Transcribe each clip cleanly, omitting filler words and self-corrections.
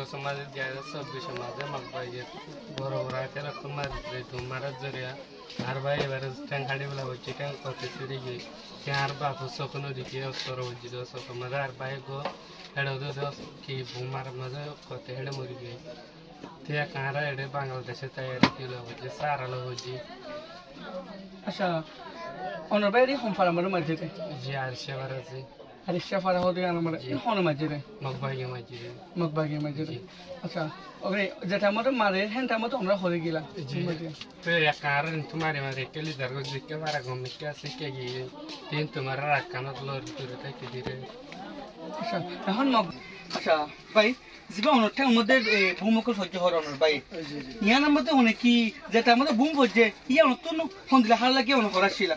समाज गया सब समाज मग पाहिजे बरोबर आहे त्याला तुम्हाला तुम्हाला जर हर भाई बार टैंक खाड़ी वाला बच्चे टैंक करते सीढ़ी के त्यार बाप सपनों दिखे अवसर हो जिधर सब मजा हर भाई को हेड होते दस कि भूमार मजा करते हेड मुरी के त्या कहाँ हेडे बांग्लादेश तैयारी किलो बच्चे सारा लोग जी अच्छा ऑनर भाई हम फारा मर मस्जिद है जी आरशे वाला से हरिशा फारा हो गया नंबर कौन मस्जिद है मकबागी मस्जिद अच्छा ओके जेटा मत मारे हैं ता मत हमरा होरे गिला जी तो या कारण तुम्हारे मारे के लिए दरगो जिसके बारे में क्या सीखे गई तीन तुम्हारा रखना तो लोग तुरंत के धीरे अच्छा এখন মগ আচ্ছা ভাই জিবা অনতে আমাদের ভূমকল সহ্য হওয়ার অনর ভাই ইয়া নাম্বারতে অনেক কি যেটা আমাদের ভূম বজে ইয়া নতুন হন্দিলা হার লাগে অন করা ছিল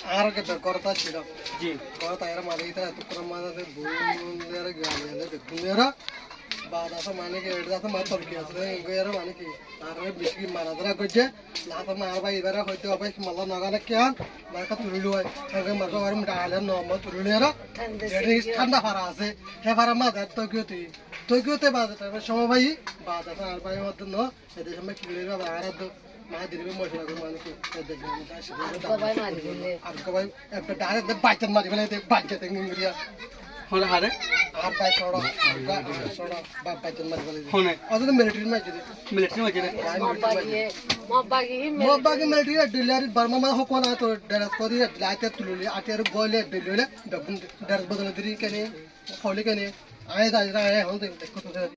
আর কে করতা ছিল জি করতা এর মাঝে এটা এত প্রমাণে ভূমলের গালে দেখুনেরা বাদাসা মানে কি এটা তো মাত্র কি আছে গের মানে কি আর বেশি মারাদরা কইছে না তো মার ভাই এবারে হইতে হবে মাল্লা নগানে কেন মারকা তুলিলো হয় আগে মারকা আর ডালে নম তুলিলেরা এটি ঠান্ডা ফারা আছে হে ফারা মাঝে তোকিওতে বাজাতে সময় ভাই বাদাসা আর ভাই মত ন এদের সময় কি লইবা আর মা দিবে মশলা করে মানে কি দেখবেন সবাই মারি বলে আর কবাই একটা ডাইরেক্ট বাইচান মারি বলে বাইচাতে নিংরিয়া হলে হারে আর পাই ছড়া বাইচান মারি বলে হনে অত মিলিটারি মারি মিলিটারি মজে মব্বাগি মিলিটারি ডিলারি বার্মা মা হকো না তো ডেরাস করি লাইতে তুললি আটের গোলে ডিললে ডেরাস বদল দিরি কেনে ফলে কেনে আয় দাইরা আয় হল দেখো তো